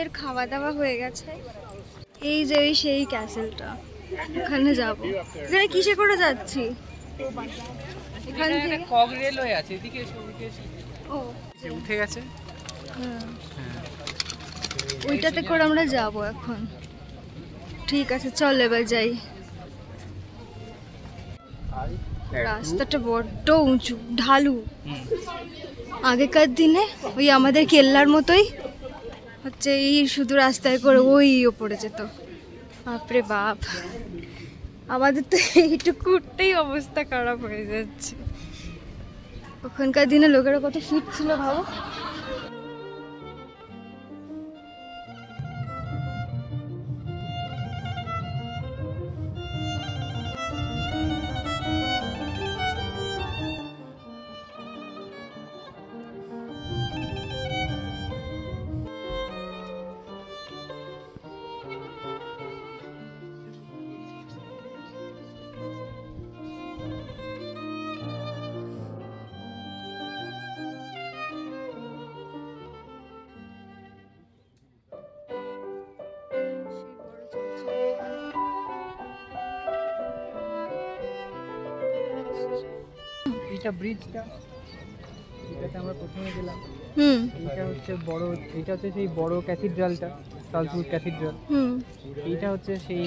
আমাদের খাওয়া দাওয়া হয়ে গেছে। এই যে সেই ক্যাসেলটা, ওখানে যাবো। এখানে কিসে করে যাচ্ছি? এখান থেকে কক রেলওয়ে আছে, এদিকে এসে ও উঠে গেছে। হ্যাঁ, ওইটাতে করে আমরা যাব এখন। ঠিক আছে, চল এবার যাই। রাস্তাটা বড্ড উঁচু ঢালু। আগেকার দিনে ওই আমাদের কেল্লার মতোই হচ্ছে, এই শুধু রাস্তায় করে ওই ওপরে যেত। বাপরে বাপ, আমাদের তো এইটুকু উঠতেই অবস্থা খারাপ হয়ে যাচ্ছে। ওখানকার দিনে লোকেরা কত ফিট ছিল ভাবো। এটা ব্রিজটা, এটাতে আমরা প্রথমে গেলাম। এটা হচ্ছে বড়, এটা হচ্ছে সেই বড় ক্যাথিড্রালটা, সালজবুর্গ ক্যাথিড্রাল। এইটা হচ্ছে সেই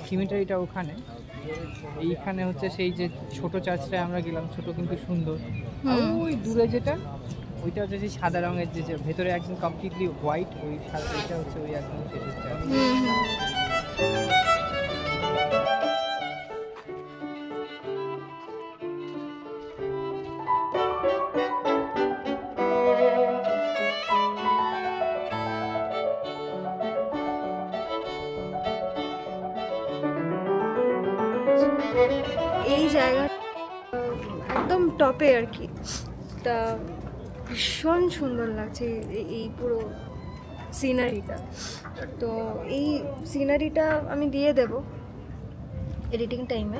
সিমেটারিটা ওখানে। এইখানে হচ্ছে সেই যে ছোট চার্চটায় আমরা গেলাম, ছোট কিন্তু সুন্দর। ওই দূরে যেটা, ওইটা হচ্ছে সেই সাদা রঙের, যে ভেতরে একদম কমপ্লিটলি হোয়াইট, ওই এটা হচ্ছে ওই একদম শেষের চার্চ। এই জায়গা একদম টপে আর কি, তা ভীষণ সুন্দর লাগছে এই পুরো সিনারিটা। তো এই সিনারিটা আমি দিয়ে দেব এডিটিং টাইমে।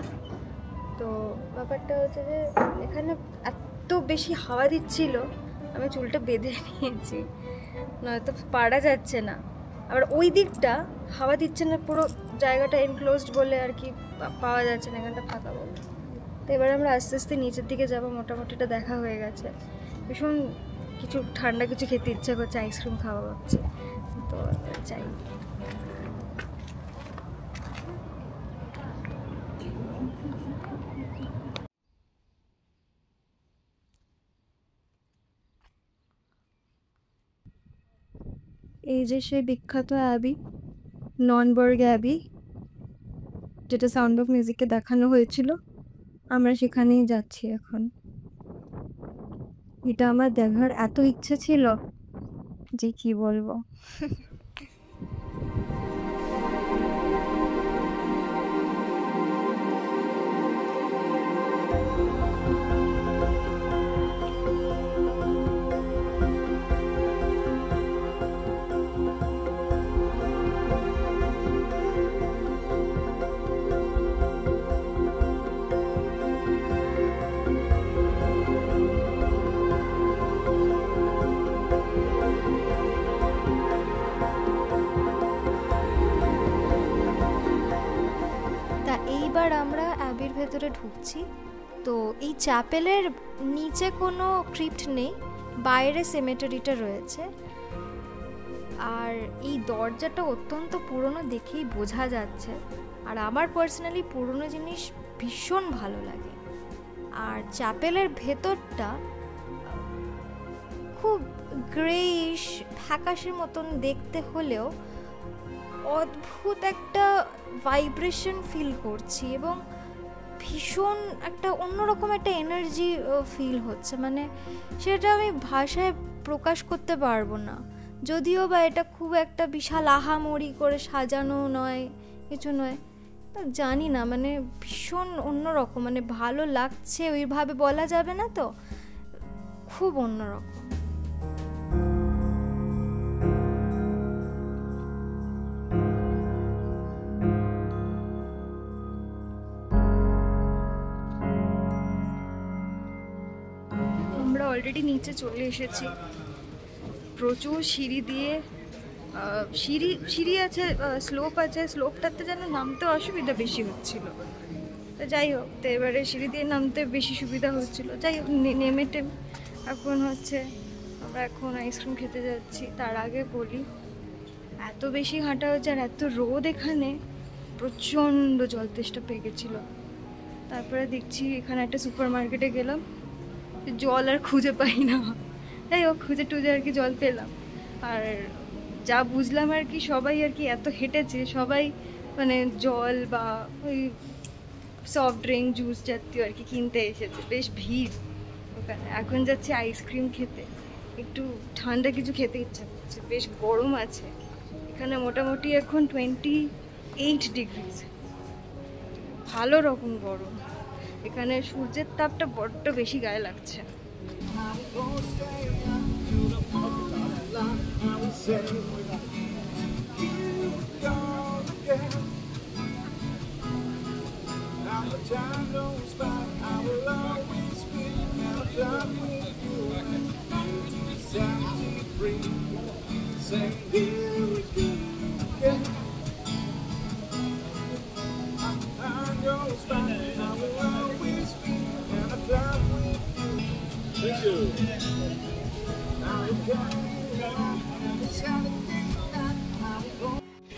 তো ব্যাপারটা হচ্ছে যে এখানে এত বেশি হাওয়া দিচ্ছিল, আমি চুলটা বেঁধে নিয়েছি, নয়তো পারা যাচ্ছে না। আবার ওই দিকটা হাওয়া দিচ্ছে না, পুরো জায়গাটা এনক্লোজড বলে আর কি পাওয়া যাচ্ছে না, এখানটা ফাঁকা বলে। তো এবার আমরা আস্তে আস্তে নিচের দিকে যাবো। মোটামুটিটা দেখা হয়ে গেছে। ভীষণ কিছু ঠান্ডা কিছু খেতে ইচ্ছা করছে, আইসক্রিম খাওয়া হচ্ছে, তো চাই। এই যে সেই বিখ্যাত অ্যাবি, নর্নবার্গ অ্যাবি, যেটা সাউন্ড অফ মিউজিকে দেখানো হয়েছিল, আমরা সেখানেই যাচ্ছি এখন। এটা আমার দেখার এত ইচ্ছে ছিল যে কি বলবো। এইবার আমরা অ্যাবির ভেতরে ঢুকছি। তো এই চ্যাপেলের নিচে কোনো ক্রিপ্ট নেই, বাইরে সেমেটারিটা রয়েছে। আর এই দরজাটা অত্যন্ত পুরনো দেখেই বোঝা যাচ্ছে। আর আমার পার্সোনালি পুরনো জিনিস ভীষণ ভালো লাগে। আর চ্যাপেলের ভেতরটা খুব গ্রেইশ ফ্যাকাশের মতন দেখতে হলেও অদ্ভুত একটা ভাইব্রেশন ফিল করছি, এবং ভীষণ একটা অন্যরকম একটা এনার্জি ফিল হচ্ছে। মানে সেটা আমি ভাষায় প্রকাশ করতে পারবো না। যদিও বা এটা খুব একটা বিশাল আহামরি করে সাজানো নয়, কিছু নয়, জানি না, মানে ভীষণ অন্যরকম, মানে ভালো লাগছে ওইভাবে বলা যাবে না, তো খুব অন্যরকম। আমরা অলরেডি নিচে চলে এসেছি। প্রচুর সিঁড়ি দিয়ে সিঁড়ি আছে, স্লোপ আছে, স্লোপটাতে যেন নামতে অসুবিধা বেশি হচ্ছিল। তো যাই হোক, তো এবারে সিঁড়ি দিয়ে নামতে বেশি সুবিধা হচ্ছিলো। যাই হোক, নেমে এখন হচ্ছে আমরা এখন আইসক্রিম খেতে যাচ্ছি। তার আগে বলি, এত বেশি হাঁটা হচ্ছে আর এত রোদ, এখানে প্রচণ্ড জল তেষ্টা পেয়ে গেছিলো। তারপরে দেখছি এখানে একটা সুপার মার্কেটে গেলাম, জল আর খুঁজে পাই না। যাই হোক, খুঁজে টুজে আর কি জল পেলাম। আর যা বুঝলাম আর কি, সবাই আর কি এত হেঁটেছে, সবাই মানে জল বা ওই সফট ড্রিঙ্ক, জুস জাতীয় আর কি কিনতে এসেছে। বেশ ভিড় ওখানে। এখন যাচ্ছি আইসক্রিম খেতে, একটু ঠান্ডা কিছু খেতে ইচ্ছা করছে। বেশ গরম আছে এখানে, মোটামুটি এখন 28 ডিগ্রি, ভালো রকম গরম। এখানে সূর্যের তাপটা বড্ড বেশি গায়ে লাগছে।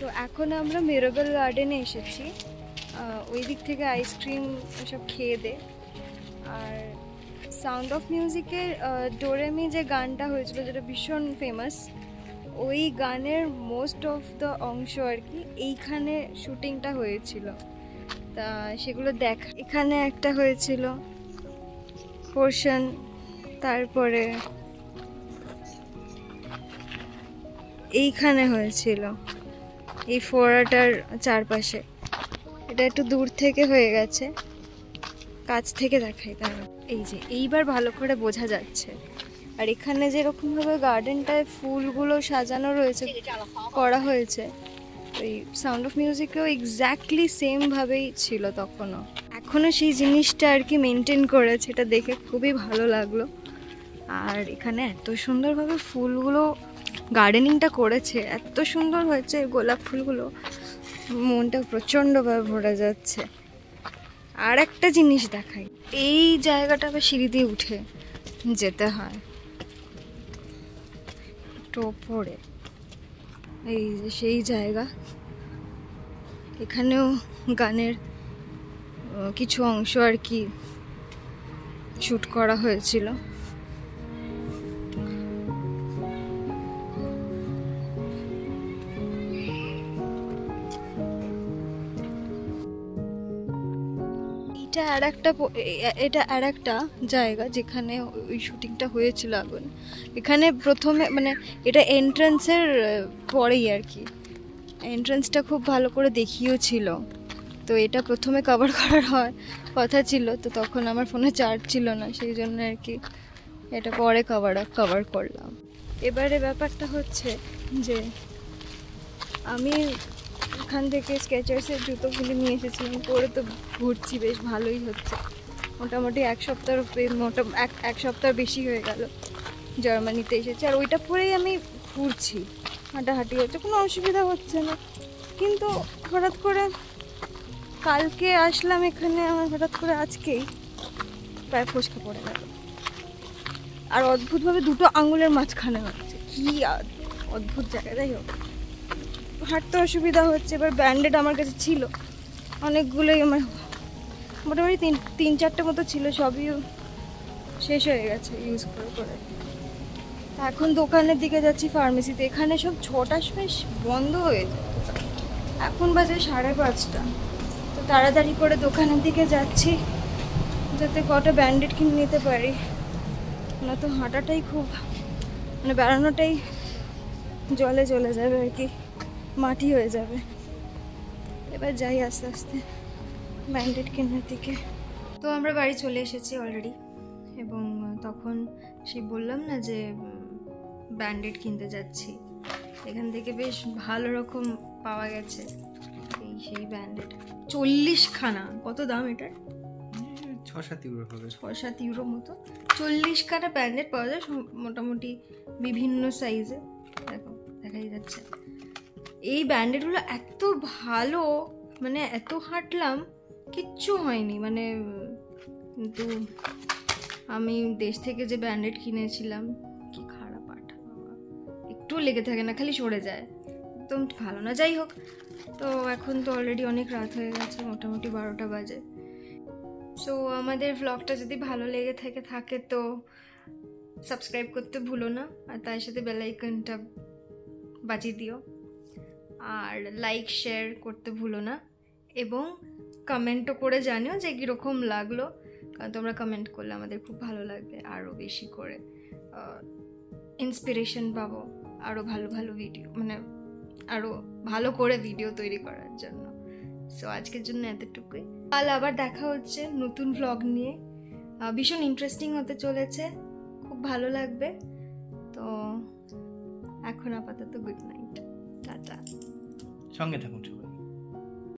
তো এখন আমরা মিরাবেল গার্ডেনে এসেছি। ওই দিক থেকে আইসক্রিম সব খেয়ে দে। আর সাউন্ড অফ মিউজিকের ডোরেমি যে গানটা হয়েছিল, যেটা ভীষণ ফেমাস, ওই গানের মোস্ট অফ দ্য অংশ আর কি এইখানে শুটিংটা হয়েছিল। তা সেগুলো এখানে একটা হয়েছিল পোর্শন, তারপরে এইখানে হয়েছিল এই ফোয়ারাটার চারপাশে। এটা একটু দূর থেকে হয়ে গেছে, কাছ থেকে দেখাই তারা। এই যে এইবার ভালো করে বোঝা যাচ্ছে। আর এখানে যেরকমভাবে গার্ডেনটায় ফুলগুলো সাজানো রয়েছে, করা হয়েছে, ওই সাউন্ড অফ মিউজিকেও এক্স্যাক্টলি সেমভাবেই ছিল তখনও। এখনও সেই জিনিসটা আর কি মেনটেন করেছে, এটা দেখে খুবই ভালো লাগলো। আর এখানে এত সুন্দরভাবে ফুলগুলো গার্ডেনিংটা করেছে, এত সুন্দর হয়েছে গোলাপ ফুলগুলো, মনটা প্রচণ্ডভাবে ভরে যাচ্ছে। আর একটা জিনিস দেখাই, এই জায়গাটা আবার সিঁড়ি দিয়ে উঠে যেতে হয় একটু ওপরে। এই যে সেই জায়গা, এখানেও গানের কিছু অংশ আর কি শুট করা হয়েছিল। এটা আর একটা জায়গা যেখানে ওই শুটিংটা হয়েছিল আগুন। এখানে প্রথমে মানে এটা এন্ট্রান্সের পরেই আর কি, এন্ট্রান্সটা খুব ভালো করে দেখিয়েও ছিল। তো এটা প্রথমে কভার করার কথা ছিল, তো তখন আমার ফোনে চার্জ ছিল না, সেই জন্য আর কি এটা পরে কভার করলাম। এবারে ব্যাপারটা হচ্ছে যে আমি এখান থেকে স্কেচার্সের জুতোগুলি নিয়ে এসেছিলাম, পরে তো ঘুরছি, বেশ ভালোই হচ্ছে। মোটামুটি এক সপ্তাহ বেশি হয়ে গেল জার্মানিতে এসেছি, আর ওইটা পরেই আমি ঘুরছি, হাঁটাহাঁটি হচ্ছে, কোনো অসুবিধা হচ্ছে না। কিন্তু হঠাৎ করে কালকে আসলাম এখানে, আমার হঠাৎ করে আজকেই পায়ে ফোসকা পড়ে গেল। আর অদ্ভুতভাবে দুটো আঙুলের মাঝখানে হচ্ছে, কি অদ্ভুত জায়গা। যাই হোক, হাঁটতে অসুবিধা হচ্ছে। এবার ব্যান্ডেড আমার কাছে ছিল অনেকগুলোই, আমার মোটামুটি তিন চারটে মতো ছিল, সবই শেষ হয়ে গেছে ইউজ করে। তা এখন দোকানের দিকে যাচ্ছি, ফার্মেসিতে। এখানে সব 6টার সময় বন্ধ হয়ে যায়, এখন বাজে 5:30। তো তাড়াতাড়ি করে দোকানের দিকে যাচ্ছি যাতে কটা ব্যান্ডেড কিনে নিতে পারি, না তো হাঁটাটাই খুব মানে বেড়ানোটাই জলে চলে যাবে আর কি, মাটি হয়ে যাবে। এবার যাই আস্তে আস্তে ব্যান্ডেড কেনার দিকে। তো আমরা বাড়ি চলে এসেছি অলরেডি, এবং তখন সেই বললাম না যে ব্যান্ডেড কিনতে যাচ্ছি, এখান থেকে বেশ ভালো রকম পাওয়া গেছে সেই ব্যান্ডেড। 40খানা, কত দাম এটার? 6-7 ইউরো হবে, 6-7 ইউরো মতো। 40খানা ব্যান্ডেড পাওয়া যায়, মোটামুটি বিভিন্ন সাইজে। দেখো, দেখাই যাচ্ছে এই ব্যান্ডেডগুলো এত ভালো, মানে এত হাঁটলাম কিচ্ছু হয়নি, মানে কিন্তু আমি দেশ থেকে যে ব্যান্ডেড কিনেছিলাম কি খারাপ আঠা বাবা, একটু লেগে থাকে না, খালি সরে যায়, একদম ভালো না। যাই হোক, তো এখন তো অলরেডি অনেক রাত হয়ে গেছে, মোটামুটি 12টা বাজে। সো আমাদের ভ্লগটা যদি ভালো লেগে থাকে তো সাবস্ক্রাইব করতে ভুলো না, আর তার সাথে বেল আইকনটা বাজিয়ে দিও, আর লাইক শেয়ার করতে ভুলো না, এবং কমেন্টও করে জানিও যে কীরকম লাগলো, কারণ তোমরা কমেন্ট করলে আমাদের খুব ভালো লাগবে, আরও বেশি করে ইন্সপিরেশন পাবো আরও ভালো ভালো ভিডিও, মানে আরও ভালো করে ভিডিও তৈরি করার জন্য। সো আজকের জন্য এতটুকুই, কাল আবার দেখা হচ্ছে নতুন ভ্লগ নিয়ে, ভীষণ ইন্টারেস্টিং হতে চলেছে, খুব ভালো লাগবে। তো এখন আপাতত গুড নাইট, টাটা, সঙ্গে থাকুন।